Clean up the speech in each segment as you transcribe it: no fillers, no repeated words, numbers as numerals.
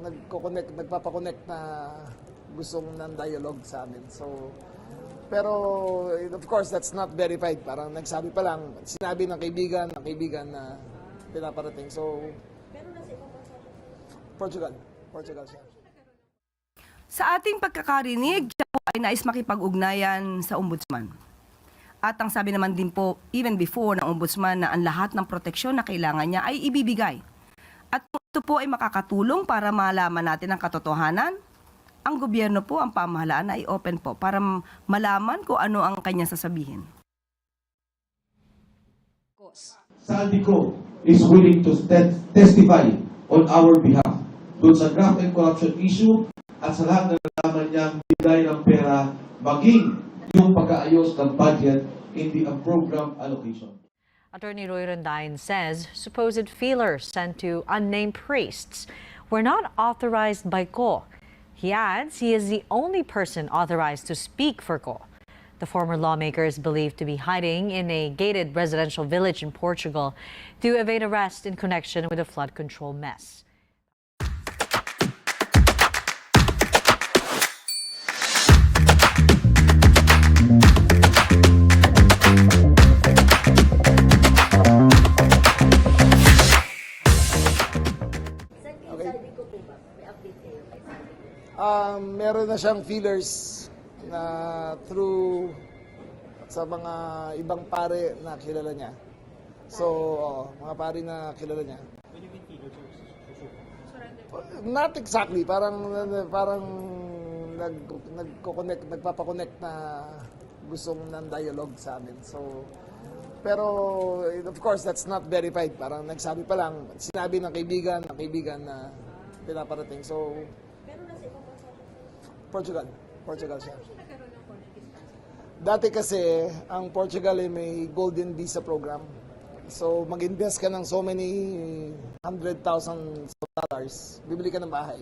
nagpapakonect na gustong ng dialogue sa amin. So, pero of course, that's not verified. Parang nagsabi pa lang, sinabi ng kaibigan na pinaparating. So, Portugal siya. Sa ating pagkakarinig, siya po ay nais makipag-ugnayan sa ombudsman. At ang sabi naman din po, even before ng ombudsman na ang lahat ng proteksyon na kailangan niya ay ibibigay. At kung ito po ay makakatulong para malaman natin ang katotohanan, ang gobyerno po, ang pamahalaan ay open po para malaman kung ano ang kanya sasabihin. Saldico is willing to testify on our behalf doon sa graft and corruption issue at sa lahat na nalaman niyang bigay ng pera, maging yung pag-aayos ng budget, hindi ang program allocation. Attorney Roy Rondain says supposed feelers sent to unnamed priests were not authorized by Ko. He adds he is the only person authorized to speak for Ko. The former lawmaker is believed to be hiding in a gated residential village in Portugal to evade arrest in connection with a flood control mess. Meron na siyang feelers na through sa mga ibang pare na kilala niya. So, mga pare na kilala niya. Not exactly, parang nagpapakonect na gustong ng dialogue sa amin. So, pero of course, that's not verified. Parang nagsabi pa lang, sinabi ng kaibigan na pinaparating. So, Portugal siya. Dati kasi, ang Portugal ay may golden visa program. So, mag-invest ka ng so many $100,000, bibili ka ng bahay.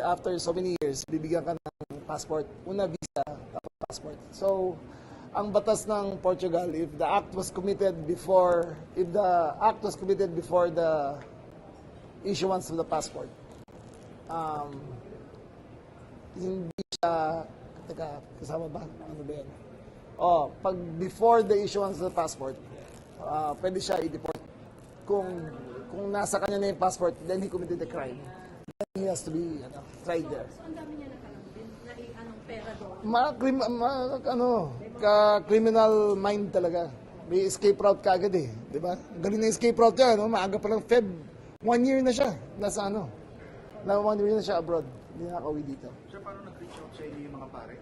After so many years, bibigyan ka ng passport. Una visa, tapos passport. So, ang batas ng Portugal, if the act was committed before the issuance of the passport, hindi siya, kasama ba? Ano ba yan? Pag before the issuance of the passport, pwede siya i-deport. Kung nasa kanya na yung passport, then he committed the crime. Then he has to be tried there. Ang dami niya pera doon. Criminal mind talaga. May escape route kaagad eh. Di ba? Galing na escape route niya, no? Maaga pa lang Feb. 1 year na siya. Nasa 1 year na siya abroad. Hindi nakakauwi dito. Sir, paano nag-reach out sa inyo yung mga pare?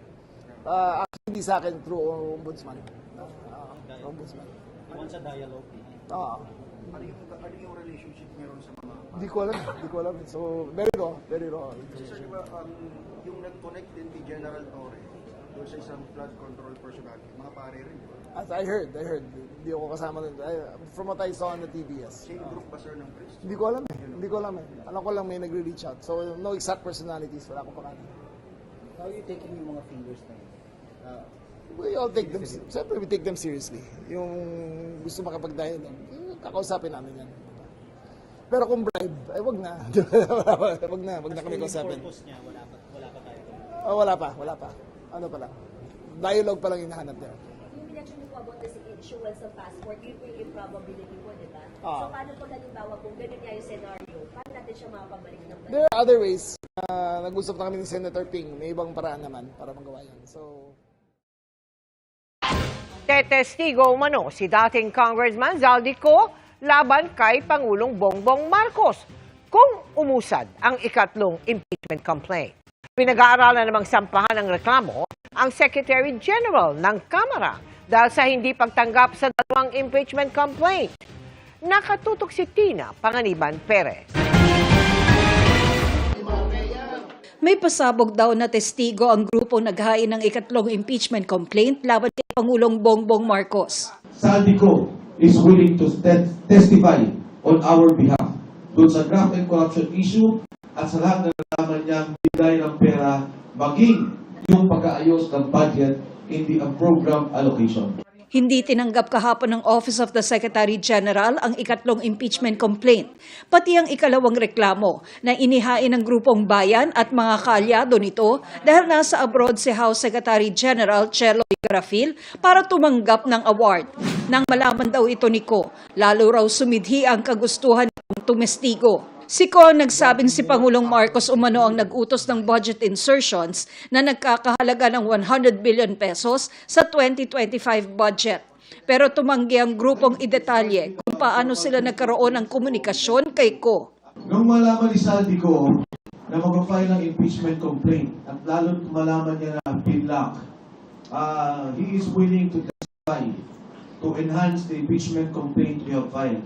Actually, hindi sa akin, through ombudsman. Ombudsman. Iwan sa dialogue. Ano yung relationship meron sa mga pare? Hindi ko alam. So, very raw. Kasi sir, diba, yung nag-connect din kay General Torre, doon sa isang flood control personality, mga pare rin, diba? As I heard. Hindi ako kasama rin. From what I saw on the TV, yes. Same group ba, sir, ng priest? Hindi ko alam eh. Alam ko lang may nagre-reach out. So, no exact personalities. Wala ko pa kanya. How are you taking yung mga fingers na yun? We all take them, siyempre we take them seriously. Yung gusto makapag-dialogue, kakausapin namin yan. Pero kung bribe, ay wag na. wag na kami kausapin. Wala pa. Ano pa lang. Dialogue pa lang hinahanap niya. Yung mention niyo po about the issuance of passport, yun po yung improbability po, di ba? So, paano po halimbawa kung ganun nga yung scenario, paano natin siya makapabalik ng bansa? There are other ways. Nag-usap na kami ni Senator Ping. May ibang paraan naman para magawa yan. So, Tetestigo umano si dating Congressman Zaldico laban kay Pangulong Bongbong Marcos kung umusad ang ikatlong impeachment complaint. Pinag-aaralan namang sampahan ng reklamo ang Secretary General ng Kamara dahil sa hindi pagtanggap sa dalawang impeachment complaint. Nakatutok si Tina Panganiban Perez. May pasabog daw na testigo ang grupong naghain ng ikatlong impeachment complaint laban kay Pangulong Bongbong Marcos. Saldico is willing to testify on our behalf doon sa graft and corruption issue at sa lahat na nalaman niyang bigay ng pera, maging yung pag-aayos ng budget, hindi ang program allocation. Hindi tinanggap kahapon ng Office of the Secretary General ang ikatlong impeachment complaint, pati ang ikalawang reklamo na inihain ng grupong bayan at mga kaalyado nito dahil nasa abroad si House Secretary General Chelo Garafil para tumanggap ng award. Nang malaman daw ito ni Ko, lalo raw sumidhi ang kagustuhan nitong tumestigo. Si Ko nagsabing si Pangulong Marcos umano ang nag-utos ng budget insertions na nagkakahalaga ng 100 billion pesos sa 2025 budget. Pero tumanggi ang grupong idetalye kung paano sila nagkaroon ng komunikasyon kay Ko. Nung malaman ni Saldico na mag-file ng impeachment complaint at lalo malaman niya na pinlock, he is willing to testify to enhance the impeachment complaint we have filed.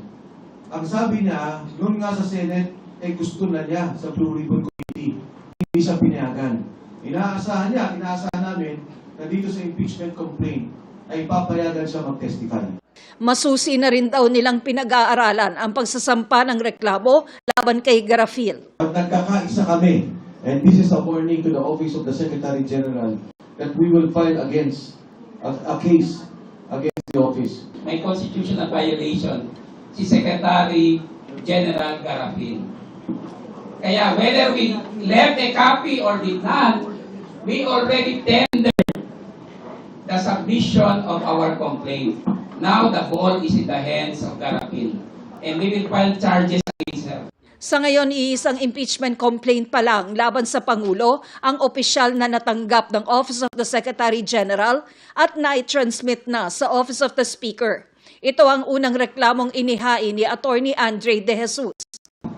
Ang sabi niya, nung nga sa Senate, gusto na niya sa Blue Ribbon Committee. Hindi siya pinayagan. Inaasahan namin na dito sa impeachment complaint ay papayagan siya mag-testify. Masusi na rin daw nilang pinag-aaralan ang pagsasampa ng reklamo laban kay Garafil. At nagkakaisa kami, and this is a warning to the Office of the Secretary General, that we will file against a case against the office. May constitutional violation si Secretary General Garafil. Kaya whether we left a copy or did not, we already tendered the submission of our complaint. Now the ball is in the hands of Garafil, and we will file charges against her. Sa ngayon, iisang impeachment complaint pa lang laban sa Pangulo ang opisyal na natanggap ng Office of the Secretary General at na-transmit na sa Office of the Speaker. Ito ang unang reklamong inihain ni Attorney Andre De Jesus.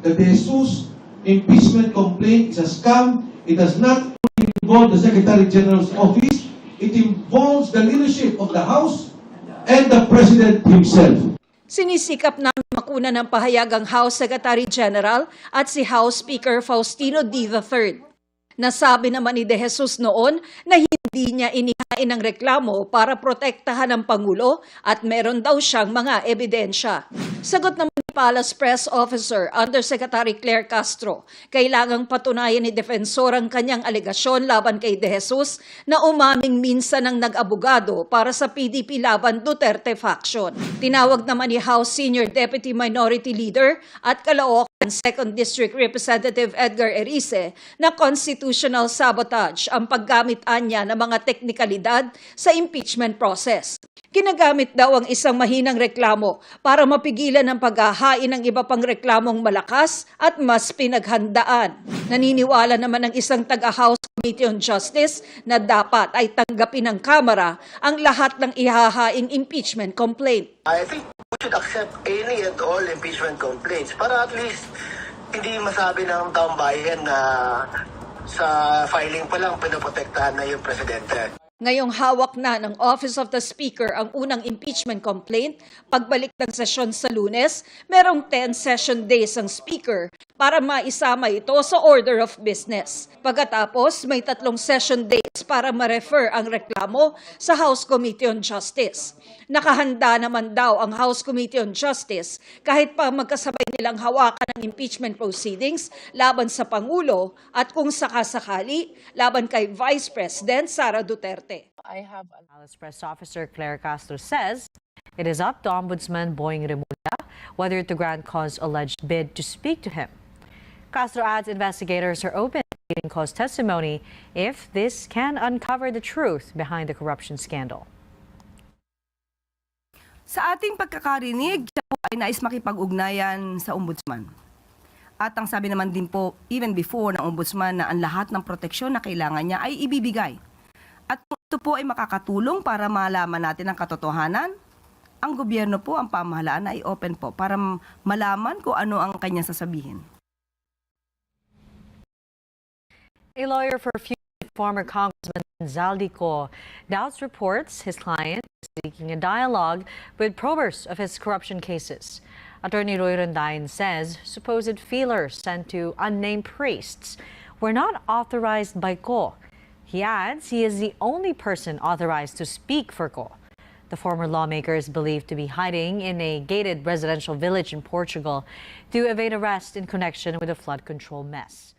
The De Jesus impeachment complaint is a scam. It does not only involve the Secretary General's office, it involves the leadership of the House and the President himself. Sinisikap namin makuna ng pahayag ang House Secretary General at si House Speaker Faustino D. III. Nasabi naman ni De Jesus noon na hindi niya inihain ang reklamo para protektahan ang Pangulo at meron daw siyang mga ebidensya. Sagot naman ni Palace Press Officer Undersecretary Claire Castro, kailangang patunayan ni Defensor ang kanyang alegasyon laban kay De Jesus na umaming minsan ng nag-abogado para sa PDP laban Duterte faction. Tinawag naman ni House Senior Deputy Minority Leader at Caloocan 2nd District Representative Edgar Erice na constitutional sabotage ang paggamit anya ng mga teknikalidad sa impeachment process. Ginagamit daw ang isang mahinang reklamo para mapigilan ang paghahain ng iba pang reklamong malakas at mas pinaghandaan. Naniniwala naman ng isang taga-House Committee on Justice na dapat ay tanggapin ng Kamara ang lahat ng ihahaing impeachment complaint. I think we should accept any and all impeachment complaints para at least hindi masabi ng taong bayan na sa filing pa lang pinoprotektahan na yung presidente. Ngayong hawak na ng Office of the Speaker ang unang impeachment complaint, pagbalik ng sesyon sa Lunes, merong 10 session days ang Speaker para maisama ito sa order of business. Pagkatapos, may 3 session days para ma-refer ang reklamo sa House Committee on Justice. Nakahanda naman daw ang House Committee on Justice kahit pa magkasabay nilang hawakan ng impeachment proceedings laban sa Pangulo at kung sakasakali, laban kay Vice President Sara Duterte. Palace Press Officer Claire Castro says it is up to Ombudsman Boying Remulla whether to grant Co's alleged bid to speak to him. Castro adds investigators are open to reading Co's testimony if this can uncover the truth behind the corruption scandal. Sa ating pagkakarinig, siya po ay nais makipag-ugnayan sa Ombudsman. At ang sabi naman din po, even before ng Ombudsman na ang lahat ng proteksyon na kailangan niya ay ibibigay. At kung ito po ay makakatulong para malaman natin ang katotohanan, ang gobyerno po, ang pamahalaan ay open po para malaman kung ano ang kanyang sasabihin. A lawyer for former Congressman Zaldico doubts reports his client is seeking a dialogue with probers of his corruption cases. Attorney Roy Rondain says supposed feelers sent to unnamed priests were not authorized by Co. He adds he is the only person authorized to speak for Co. The former lawmaker is believed to be hiding in a gated residential village in Portugal to evade arrest in connection with the flood control mess.